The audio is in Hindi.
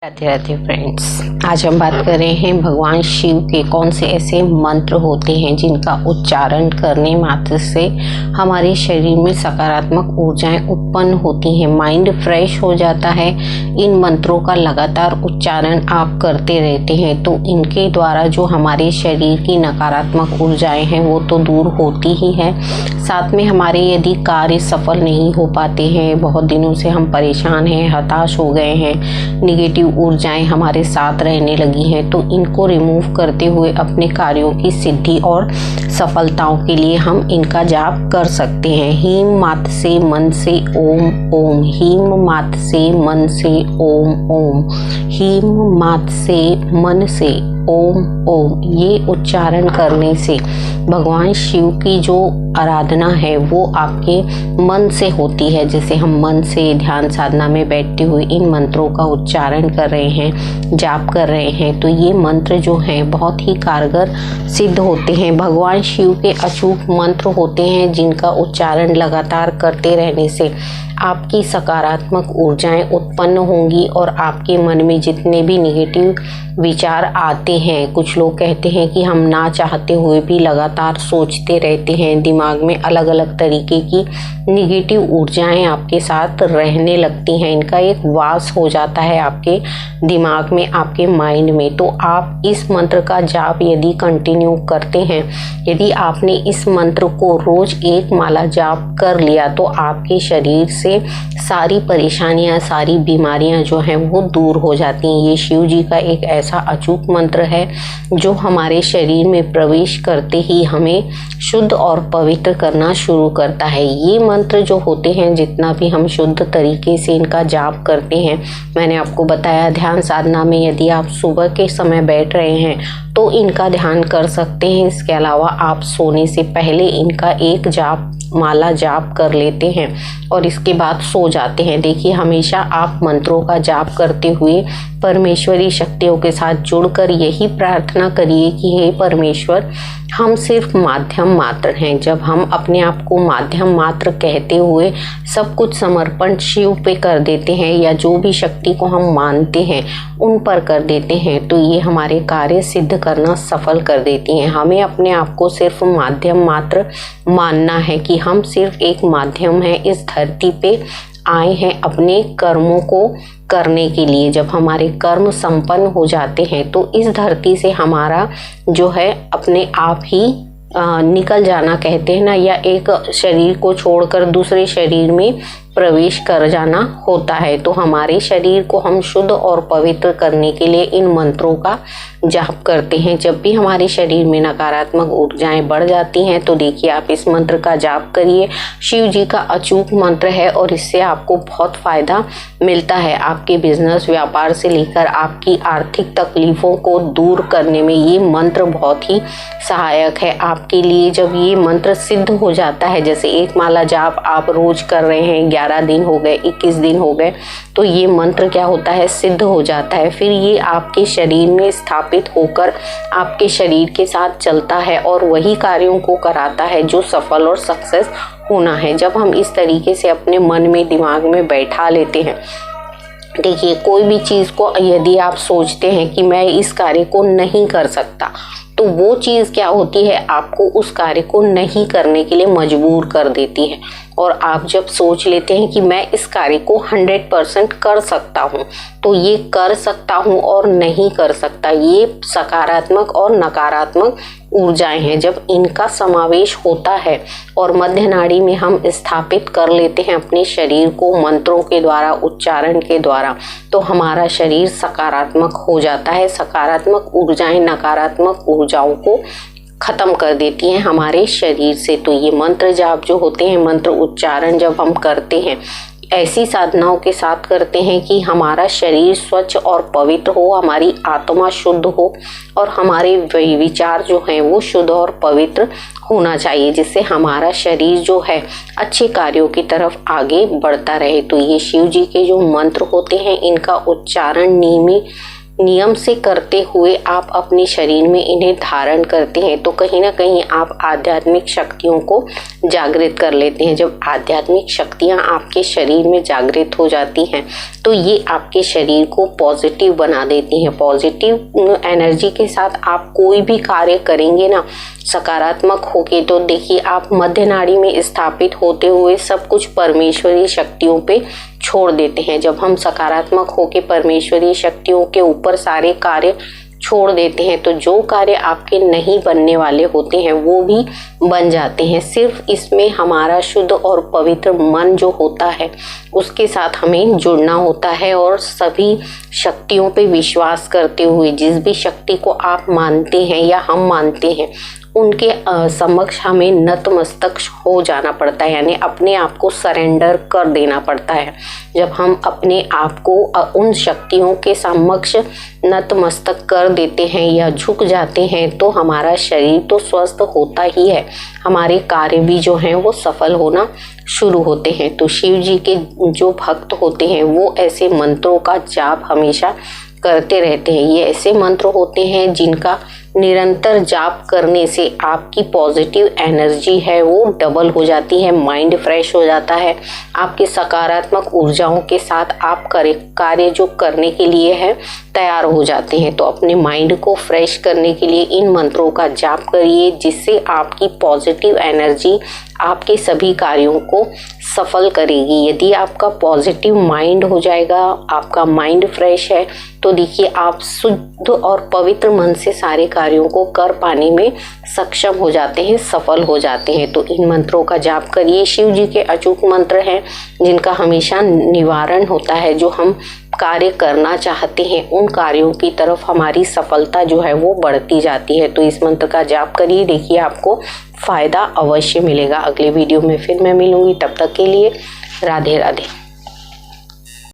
राधे राधे फ्रेंड्स, आज हम बात कर रहे हैं भगवान शिव के कौन से ऐसे मंत्र होते हैं जिनका उच्चारण करने मात्र से हमारे शरीर में सकारात्मक ऊर्जाएं उत्पन्न होती हैं, माइंड फ्रेश हो जाता है। इन मंत्रों का लगातार उच्चारण आप करते रहते हैं तो इनके द्वारा जो हमारे शरीर की नकारात्मक ऊर्जाएं हैं वो तो दूर होती ही है, साथ में हमारे यदि कार्य सफल नहीं हो पाते हैं, बहुत दिनों से हम परेशान हैं, हताश हो गए हैं, निगेटिव ऊर्जाएं हमारे साथ रहने लगी हैं, तो इनको रिमूव करते हुए अपने कार्यों की सिद्धि और सफलताओं के लिए हम इनका जाप कर सकते हैं। हीम मात्र से मन से ओम ओम, हीम मात्र से मन से ओम ओम, हीम मात्र से मन से ओम ओम। ये उच्चारण करने से भगवान शिव की जो आराधना है वो आपके मन से होती है। जैसे हम मन से ध्यान साधना में बैठते हुए इन मंत्रों का उच्चारण कर रहे हैं, जाप कर रहे हैं, तो ये मंत्र जो हैं बहुत ही कारगर सिद्ध होते हैं। भगवान शिव के अचूक मंत्र होते हैं जिनका उच्चारण लगातार करते रहने से आपकी सकारात्मक ऊर्जाएं उत्पन्न होंगी और आपके मन में जितने भी निगेटिव विचार आते हैं, कुछ लोग कहते हैं कि हम ना चाहते हुए भी लगातार सोचते रहते हैं, दिमाग में अलग अलग तरीके की निगेटिव ऊर्जाएं आपके साथ रहने लगती हैं, इनका एक वास हो जाता है आपके दिमाग में, आपके माइंड में। तो आप इस मंत्र का जाप यदि कंटिन्यू करते हैं, यदि आपने इस मंत्र को रोज एक माला जाप कर लिया तो आपके शरीर से सारी परेशानियां, सारी बीमारियां जो हैं वो दूर हो जाती हैं। ये शिव जी का एक ऐसा अचूक मंत्र है जो हमारे शरीर में प्रवेश करते ही हमें शुद्ध और पवित्र करना शुरू करता है। ये मंत्र जो होते हैं, जितना भी हम शुद्ध तरीके से इनका जाप करते हैं, मैंने आपको बताया ध्यान साधना में यदि आप सुबह के समय बैठ रहे हैं तो इनका ध्यान कर सकते हैं। इसके अलावा आप सोने से पहले इनका एक जाप माला जाप कर लेते हैं और इसके बाद सो जाते हैं। देखिए, हमेशा आप मंत्रों का जाप करते हुए परमेश्वरी शक्तियों के साथ जुड़कर यही प्रार्थना करिए कि हे परमेश्वर, हम सिर्फ माध्यम मात्र हैं। जब हम अपने आप को माध्यम मात्र कहते हुए सब कुछ समर्पण शिव पे कर देते हैं या जो भी शक्ति को हम मानते हैं उन पर कर देते हैं तो ये हमारे कार्य सिद्ध करना सफल कर देती हैं। हमें अपने आप को सिर्फ माध्यम मात्र मानना है कि हम सिर्फ एक माध्यम हैं, इस धरती पे आए हैं अपने कर्मों को करने के लिए। जब हमारे कर्म संपन्न हो जाते हैं तो इस धरती से हमारा जो है अपने आप ही निकल जाना कहते हैं ना, या एक शरीर को छोड़कर दूसरे शरीर में प्रवेश कर जाना होता है। तो हमारे शरीर को हम शुद्ध और पवित्र करने के लिए इन मंत्रों का जाप करते हैं। जब भी हमारे शरीर में नकारात्मक ऊर्जाएं बढ़ जाती हैं तो देखिए, आप इस मंत्र का जाप करिए। शिव जी का अचूक मंत्र है और इससे आपको बहुत फायदा मिलता है। आपके बिजनेस, व्यापार से लेकर आपकी आर्थिक तकलीफों को दूर करने में ये मंत्र बहुत ही सहायक है आपके लिए। जब ये मंत्र सिद्ध हो जाता है, जैसे एक माला जाप आप रोज कर रहे हैं, 11 दिन हो गए, 21 दिन हो गए, तो ये मंत्र क्या होता है, सिद्ध हो जाता है। फिर ये आपके शरीर में स्थापित होकर आपके शरीर के साथ चलता है और वही कार्यों को कराता है जो सफल और सक्सेस होना है। जब हम इस तरीके से अपने मन में, दिमाग में बैठा लेते हैं, देखिए, कोई भी चीज को यदि आप सोचते हैं कि मैं इस कार्य को नहीं कर सकता, तो वो चीज क्या होती है, आपको उस कार्य को नहीं करने के लिए मजबूर कर देती है। और आप जब सोच लेते हैं कि मैं इस कार्य को 100% कर सकता हूँ, तो ये कर सकता हूँ और नहीं कर सकता, ये सकारात्मक और नकारात्मक ऊर्जाएं हैं। जब इनका समावेश होता है और मध्य नाड़ी में हम स्थापित कर लेते हैं अपने शरीर को मंत्रों के द्वारा, उच्चारण के द्वारा, तो हमारा शरीर सकारात्मक हो जाता है। सकारात्मक ऊर्जाएं नकारात्मक ऊर्जाओं को खत्म कर देती हैं हमारे शरीर से। तो ये मंत्र जाप जो होते हैं, मंत्र उच्चारण जब हम करते हैं, ऐसी साधनाओं के साथ करते हैं कि हमारा शरीर स्वच्छ और पवित्र हो, हमारी आत्मा शुद्ध हो और हमारे विचार जो हैं वो शुद्ध और पवित्र होना चाहिए, जिससे हमारा शरीर जो है अच्छे कार्यों की तरफ आगे बढ़ता रहे। तो ये शिव जी के जो मंत्र होते हैं, इनका उच्चारण नियम से करते हुए आप अपने शरीर में इन्हें धारण करते हैं तो कहीं ना कहीं आप आध्यात्मिक शक्तियों को जागृत कर लेते हैं। जब आध्यात्मिक शक्तियां आपके शरीर में जागृत हो जाती हैं तो ये आपके शरीर को पॉजिटिव बना देती हैं। पॉजिटिव एनर्जी के साथ आप कोई भी कार्य करेंगे ना सकारात्मक होके, तो देखिए आप मध्य नाड़ी में स्थापित होते हुए सब कुछ परमेश्वरी शक्तियों पे छोड़ देते हैं। जब हम सकारात्मक होके परमेश्वरी शक्तियों के ऊपर सारे कार्य छोड़ देते हैं तो जो कार्य आपके नहीं बनने वाले होते हैं वो भी बन जाते हैं। सिर्फ इसमें हमारा शुद्ध और पवित्र मन जो होता है उसके साथ हमें जुड़ना होता है और सभी शक्तियों पे विश्वास करते हुए जिस भी शक्ति को आप मानते हैं या हम मानते हैं उनके समक्ष हमें नतमस्तक हो जाना पड़ता है, यानी अपने आप को सरेंडर कर देना पड़ता है। जब हम अपने आप को उन शक्तियों के समक्ष नतमस्तक कर देते हैं या झुक जाते हैं तो हमारा शरीर तो स्वस्थ होता ही है, हमारे कार्य भी जो हैं वो सफल होना शुरू होते हैं। तो शिव जी के जो भक्त होते हैं वो ऐसे मंत्रों का जाप हमेशा करते रहते हैं। ये ऐसे मंत्र होते हैं जिनका निरंतर जाप करने से आपकी पॉजिटिव एनर्जी है वो डबल हो जाती है, माइंड फ्रेश हो जाता है, आपके सकारात्मक ऊर्जाओं के साथ आप कार्य जो करने के लिए है तैयार हो जाते हैं। तो अपने माइंड को फ्रेश करने के लिए इन मंत्रों का जाप करिए जिससे आपकी पॉजिटिव एनर्जी आपके सभी कार्यों को सफल करेगी। यदि आपका पॉजिटिव माइंड हो जाएगा, आपका माइंड फ्रेश है, तो देखिए आप शुद्ध और पवित्र मन से सारे कार्यों को कर पाने में सक्षम हो जाते हैं, सफल हो जाते हैं। तो इन मंत्रों का जाप करिए। शिव जी के अचूक मंत्र हैं जिनका हमेशा निवारण होता है। जो हम कार्य करना चाहते हैं उन कार्यों की तरफ हमारी सफलता जो है वो बढ़ती जाती है। तो इस मंत्र का जाप करिए, देखिए आपको फायदा अवश्य मिलेगा। अगले वीडियो में फिर मैं मिलूंगी, तब तक के लिए राधे राधे।